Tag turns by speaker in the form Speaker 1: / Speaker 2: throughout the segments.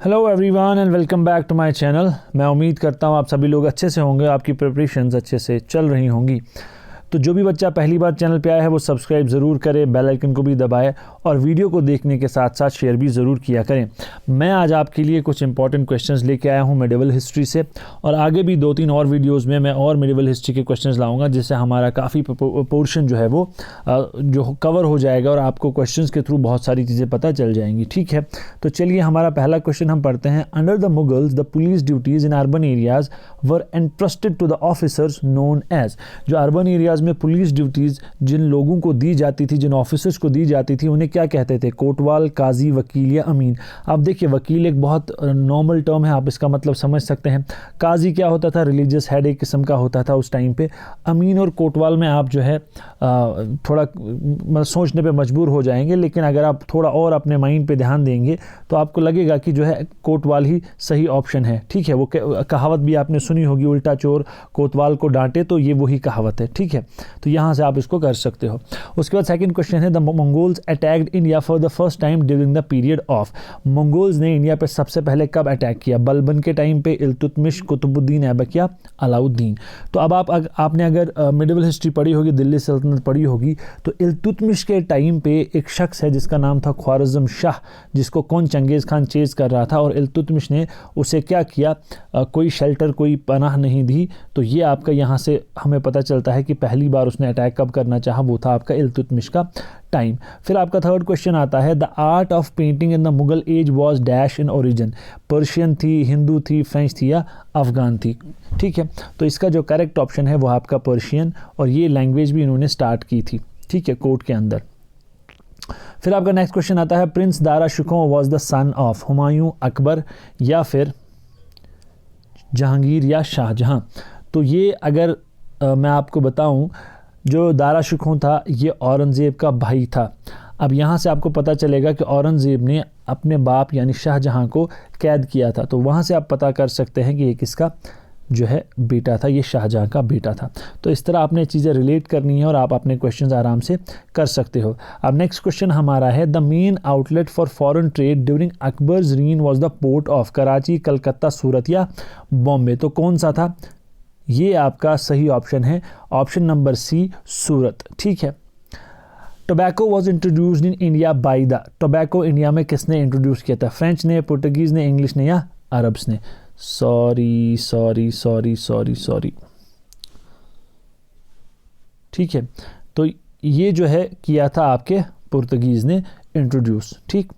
Speaker 1: Hello everyone and welcome back to my channel. मैं उम्मीद करता हूँ आप सभी लोग अच्छे से होंगे, आपकी प्रिपरेशंस अच्छे से चल रही होंगी। तो जो भी बच्चा पहली बार चैनल पे आया है वो सब्सक्राइब ज़रूर करे, बेल आइकन को भी दबाए और वीडियो को देखने के साथ साथ शेयर भी ज़रूर किया करें। मैं आज आपके लिए कुछ इंपॉर्टेंट क्वेश्चंस लेके आया हूँ मेडिवल हिस्ट्री से, और आगे भी 2-3 और वीडियोस में मैं और मेडिवल हिस्ट्री के क्वेश्चंस लाऊंगा, जिससे हमारा काफ़ी पोर्शन जो है वो जो कवर हो जाएगा और आपको क्वेश्चंस के थ्रू बहुत सारी चीज़ें पता चल जाएंगी। ठीक है, तो चलिए हमारा पहला क्वेश्चन हम पढ़ते हैं। Under the Mughals the police duties in urban areas were entrusted to the officers known as. जो अर्बन एरियाज़ में पुलिस ड्यूटीज़ जिन लोगों को दी जाती थी, जिन ऑफिसर्स को दी जाती थी, उन्हें क्या कहते थे? कोटवाल, काजी, वकील या अमीन। आप देखिए, वकील एक बहुत नॉर्मल टर्म है, आप इसका मतलब समझ सकते हैं। काजी क्या होता था? रिलीजियस हेड एक किस्म का होता था उस टाइम पे। अमीन और कोटवाल में आप जो है थोड़ा सोचने पे मजबूर हो जाएंगे, लेकिन अगर आप थोड़ा और अपने माइंड पे ध्यान देंगे तो आपको लगेगा कि जो है कोटवाल ही सही ऑप्शन है। ठीक है, वो कहावत भी आपने सुनी होगी, उल्टा चोर कोतवाल को डांटे, तो ये वही कहावत है। ठीक है, तो यहाँ से आप इसको कर सकते हो। उसके बाद सेकंड क्वेश्चन है, the Mongols attacked India for the first time during the period of. Mongols ने इंडिया पे सबसे पहले कब अटैक किया? बलबन के टाइम पे, इल्तुतमिश, कुतुबुद्दीन ऐबक या अलाउद्दीन। तो अब आपने अगर मिडिवल हिस्ट्री पढ़ी होगी, दिल्ली सल्तनत पढ़ी होगी, तो इल्तुतमिश के टाइम पे एक शख्स है जिसका नाम था ख्वारिज़्म शाह, जिसको कौन चंगेज़ खान चेज़ कर रहा था, और इल्तुतमिश ने उसे क्या किया? कोई शेल्टर, कोई पनाह नहीं दी। तो ये आपका यहाँ से हमें पता चलता है कि पहली बार उसने अटैक कब करना चाहा, वो था आपका इल्तुतमिश का टाइम। फिर आपका थर्ड क्वेश्चन आता है, the art of painting in the Mughal age was dash in origin. Persian थी, हिंदू थी, फ्रेंच थी या अफगान थी? ठीक है, तो इसका जो करेक्ट ऑप्शन है वो आपका पर्शियन, और ये लैंग्वेज भी इन्होंने स्टार्ट की थी। ठीक है, कोर्ट के अंदर। फिर आपका नेक्स्ट क्वेश्चन आता है, Prince Dara Shikoh was the son of Humayun, Akbar या फिर जहांगीर या शाहजहां। तो ये अगर मैं आपको बताऊं, जो दारा शिकोह था ये औरंगज़ेब का भाई था। अब यहाँ से आपको पता चलेगा कि औरंगज़ेब ने अपने बाप यानी शाहजहां को कैद किया था, तो वहाँ से आप पता कर सकते हैं कि ये किसका जो है बेटा था, ये शाहजहां का बेटा था। तो इस तरह आपने चीज़ें रिलेट करनी है और आप अपने क्वेश्चंस आराम से कर सकते हो। अब नेक्स्ट क्वेश्चन हमारा है, the main outlet for foreign trade during Akbar's reign was the port of Karachi, Calcutta, Surat या बॉम्बे। तो कौन सा था? ये आपका सही ऑप्शन है, ऑप्शन नंबर सी, सूरत। ठीक है। Tobacco was introduced in India by the. Tobacco India में किसने इंट्रोड्यूस किया था? फ्रेंच ने, पुर्तगीज़ ने, इंग्लिश ने या अरब्स ने? सॉरी। ठीक है, तो ये जो है किया था आपके पुर्तगीज़ ने इंट्रोड्यूस। ठीक,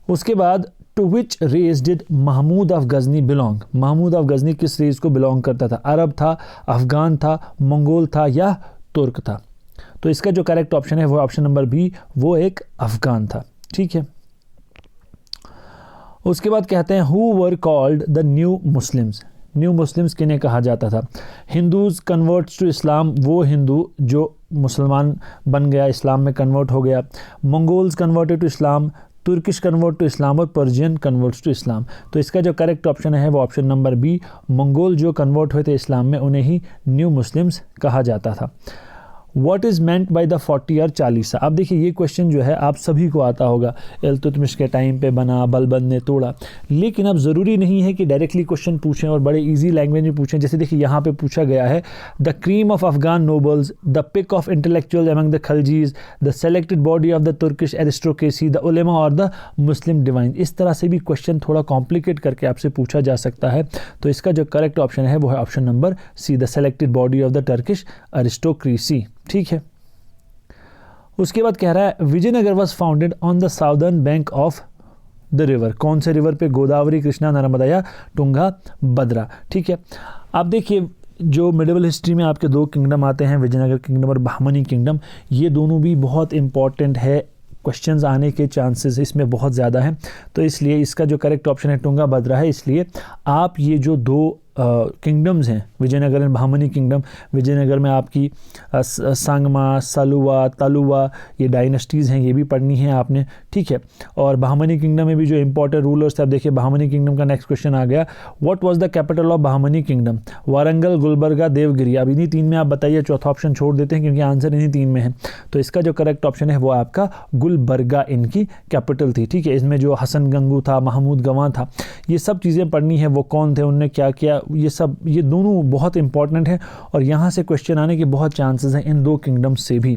Speaker 1: उसके बाद to which race did Mahmud of Ghazni belong. Mahmud of Ghazni किस रेस को बिलोंग करता था? अरब था, अफगान था, मंगोल था या तुर्क था? तो इसका जो करेक्ट ऑप्शन है वो ऑप्शन नंबर बी, वो एक अफगान था। ठीक है, उसके बाद कहते हैं, who were called the new Muslims. New Muslims किन्हें कहा जाता था? हिंदूज कन्वर्ट्स टू इस्लाम, वो हिंदू जो मुसलमान बन गया, इस्लाम में कन्वर्ट हो गया। Mongols converted to Islam, Turkish convert to Islam और पर्शियन कन्वर्ट्स टू इस्लाम। तो इसका जो करेक्ट ऑप्शन है वो ऑप्शन नंबर बी, मंगोल जो कन्वर्ट हुए थे इस्लाम में उन्हें ही न्यू मुस्लिम्स कहा जाता था। What is meant by the 40 और 40? अब देखिए, ये क्वेश्चन जो है आप सभी को आता होगा, इल्तुतमिश के टाइम पे बना, बलबन ने तोड़ा। लेकिन अब ज़रूरी नहीं है कि डायरेक्टली क्वेश्चन पूछें और बड़े इजी लैंग्वेज में पूछें। जैसे देखिए यहाँ पे पूछा गया है, the cream of Afghan nobles, the pick of intellectual among the Khaljis, the selected body of the Turkish aristocracy, the ulema और द मुस्लिम डिवाइन। इस तरह से भी क्वेश्चन थोड़ा कॉम्प्लिकेट करके आपसे पूछा जा सकता है। तो इसका जो करेक्ट ऑप्शन है वो है option number C, the selected body of the Turkish aristocracy. ठीक है, उसके बाद कह रहा है, Vijayanagar was founded on the southern bank of the river. कौन से रिवर पे? गोदावरी, कृष्णा, नर्मदा या टुंगा, भद्रा। ठीक है, आप देखिए, जो मिडिवल हिस्ट्री में आपके 2 किंगडम आते हैं, विजयनगर किंगडम और बहमनी किंगडम, ये दोनों भी बहुत इंपॉर्टेंट है, क्वेश्चंस आने के चांसेस इसमें बहुत ज़्यादा हैं। तो इसलिए इसका जो करेक्ट ऑप्शन है टुंगा भद्रा है। इसलिए आप ये जो 2 किंगडम्स हैं, विजयनगर एंड बहामनी किंगडम। विजयनगर में आपकी सांगमा, सलुवा, तलुवा, ये डायनेस्टीज़ हैं, ये भी पढ़नी है आपने, ठीक है। और बहामनी किंगडम में भी जो इंपॉर्टेंट रूलर्स थे, अब देखिए बहामनी किंगडम का नेक्स्ट क्वेश्चन आ गया, what was the capital of Bahmani kingdom? Warangal, Gulbarga, Devagiri. अब इन्हीं तीन में आप बताइए, चौथा ऑप्शन छोड़ देते हैं क्योंकि आंसर इन्हीं तीन में है। तो इसका जो करेक्ट ऑप्शन है वो आपका गुलबर्गा इनकी कैपिटल थी, ठीक है। इसमें जो हसन गंगू था, महमूद गवां था, ये सब चीज़ें पढ़नी है, वो कौन थे, उनने क्या किया, ये सब, ये दोनों बहुत इंपॉर्टेंट है और यहाँ से क्वेश्चन आने के बहुत चांसेस हैं इन दो किंगडम्स से भी।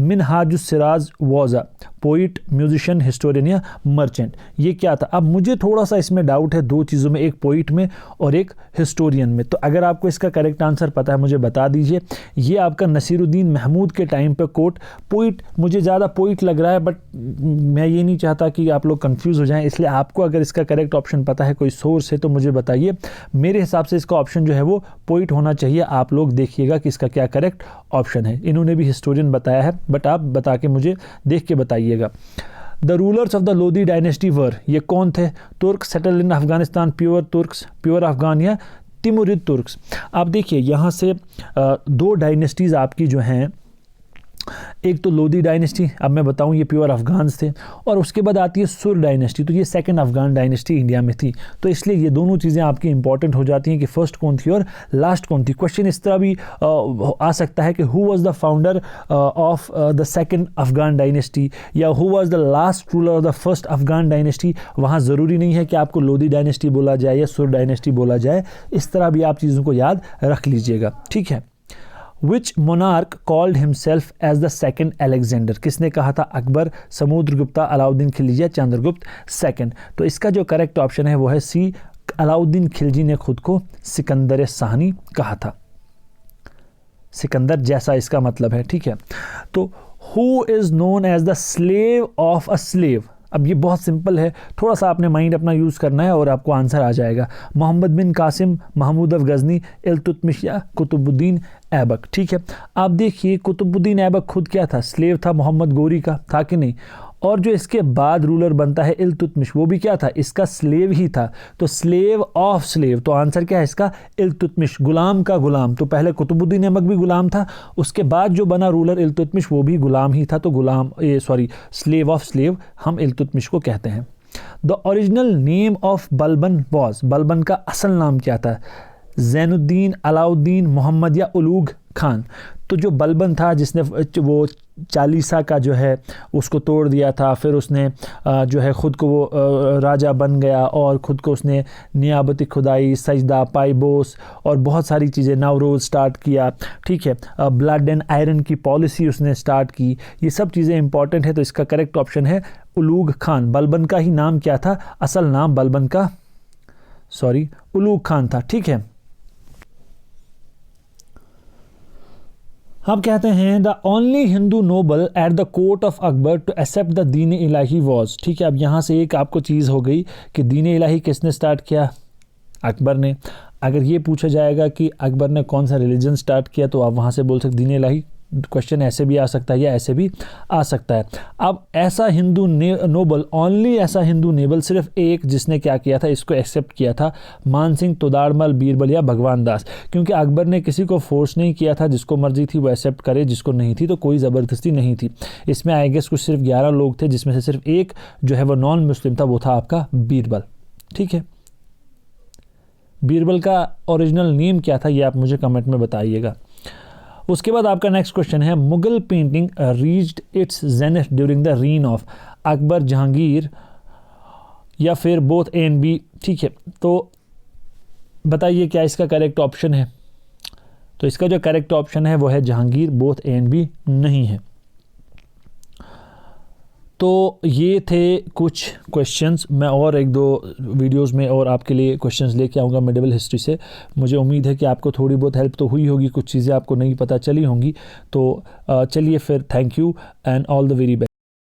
Speaker 1: Minhajus Siraj was a poet, musician, historian या मर्चेंट। ये क्या था? अब मुझे थोड़ा सा इसमें डाउट है दो चीज़ों में, एक पोइट में और एक हिस्टोरियन में। तो अगर आपको इसका करेक्ट आंसर पता है मुझे बता दीजिए। ये आपका नसीरुद्दीन महमूद के टाइम पे कोट, पोइट मुझे ज़्यादा पोइट लग रहा है, बट मैं ये नहीं चाहता कि आप लोग कंफ्यूज हो जाएं, इसलिए आपको अगर इसका करेक्ट ऑप्शन पता है, कोई सोर्स है, तो मुझे बताइए। मेरे हिसाब से इसका ऑप्शन जो है वो पोइट होना चाहिए। आप लोग देखिएगा कि इसका क्या करेक्ट ऑप्शन है। इन्होंने भी हिस्टोरियन बताया है, बट आप बता के मुझे देख के बताइएगा। The rulers of the Lodi dynasty were, ये कौन थे? Turk, settle in Afghanistan, pure Turks, pure Afghan या तिमुरिद तुर्क्स। आप देखिए यहाँ से दो डायनेस्टीज़ आपकी जो हैं, एक तो लोधी डायनेस्टी, अब मैं बताऊं ये प्योर अफगान्स थे, और उसके बाद आती है सुर डायनेस्टी, तो ये सेकंड अफगान डायनेस्टी इंडिया में थी। तो इसलिए ये दोनों चीज़ें आपकी इंपॉर्टेंट हो जाती हैं कि फर्स्ट कौन थी और लास्ट कौन थी। क्वेश्चन इस तरह भी आ सकता है कि who was the founder of the second Afghan dynasty, या who was the last ruler of the first Afghan dynasty. वहाँ ज़रूरी नहीं है कि आपको लोधी डायनेस्टी बोला जाए या सुर डायनेस्टी बोला जाए, इस तरह भी आप चीज़ों को याद रख लीजिएगा, ठीक है। Which monarch called himself as the second Alexander? किसने कहा था? अकबर, समुद्रगुप्ता, अलाउद्दीन खिलजी या चंद्रगुप्त सेकंड। तो इसका जो करेक्ट ऑप्शन है वो है सी, अलाउद्दीन खिलजी ने खुद को सिकंदर साहनी कहा था। सिकंदर जैसा इसका मतलब है, ठीक है। तो who is known as the slave of a slave? अब ये बहुत सिंपल है, थोड़ा सा आपने माइंड अपना यूज़ करना है और आपको आंसर आ जाएगा। मोहम्मद बिन कासिम, महमूद अफ गजनी, इल्तुतमिश या कुतुबुद्दीन ऐबक, ठीक है। आप देखिए कुतुबुद्दीन ऐबक खुद क्या था? स्लेव था मोहम्मद गोरी का, था कि नहीं? और जो इसके बाद रूलर बनता है इल्तुतमिश, वो भी क्या था? इसका स्लेव ही था। तो स्लेव ऑफ स्लेव, तो आंसर क्या है इसका? इल्तुतमिश, गुलाम का गुलाम। तो पहले कुतुबुद्दीन ऐबक भी गुलाम था, उसके बाद जो बना रूलर इल्तुतमिश वो भी गुलाम ही था। तो गुलाम स्लेव ऑफ स्लेव हम इल्तुतमिश को कहते हैं। The original name of Balban was, Balban का असल नाम क्या था? जैनुद्दीन, अलाउद्दीन, मोहम्मद या उलूग खान। तो जो बलबन था जिसने वो चालीसा का जो है उसको तोड़ दिया था, फिर उसने जो है ख़ुद को वो राजा बन गया और ख़ुद को उसने नियाबती खुदाई, सजदा, पाइबोस और बहुत सारी चीज़ें, नवरोज़ स्टार्ट किया, ठीक है। ब्लड एंड आयरन की पॉलिसी उसने स्टार्ट की। ये सब चीज़ें इंपॉर्टेंट है। तो इसका करेक्ट ऑप्शन है उलूग खान। बलबन का ही नाम क्या था? असल नाम बलबन का उलूग खान था, ठीक है। हम कहते हैं the only Hindu noble at the court of Akbar to accept the Din Ilahi was, ठीक है। अब यहाँ से एक आपको चीज़ हो गई कि दीन इलाही किसने स्टार्ट किया? अकबर ने। अगर ये पूछा जाएगा कि अकबर ने कौन सा रिलीजन स्टार्ट किया, तो आप वहाँ से बोल सकते दीन इलाही। क्वेश्चन ऐसे भी आ सकता है या ऐसे भी आ सकता है। अब ऐसा हिंदू नोबल, ओनली ऐसा हिंदू नोबल सिर्फ एक जिसने क्या किया था, इसको एक्सेप्ट किया था, मानसिंह, तोदारमल, बीरबल या भगवान दास। क्योंकि अकबर ने किसी को फोर्स नहीं किया था, जिसको मर्जी थी वो एक्सेप्ट करे, जिसको नहीं थी तो कोई ज़बरदस्ती नहीं थी। इसमें आई गेस कुछ सिर्फ 11 लोग थे, जिसमें से सिर्फ एक जो है वो नॉन मुस्लिम था, वो था आपका बीरबल, ठीक है। बीरबल का ओरिजिनल नेम क्या था ये आप मुझे कमेंट में बताइएगा। उसके बाद आपका नेक्स्ट क्वेश्चन है Mughal painting reached its zenith during the reign of Akbar, Jahangir या फिर बोथ ए एंड बी, ठीक है। तो बताइए क्या इसका करेक्ट ऑप्शन है? तो इसका जो करेक्ट ऑप्शन है वो है Jahangir, both A and B नहीं है। तो ये थे कुछ क्वेश्चंस। मैं और एक दो वीडियोस में और आपके लिए क्वेश्चंस लेके आऊँगा मेडिवल हिस्ट्री से। मुझे उम्मीद है कि आपको थोड़ी बहुत हेल्प तो हुई होगी, कुछ चीज़ें आपको नहीं पता चली होंगी। तो चलिए फिर, thank you and all the very best.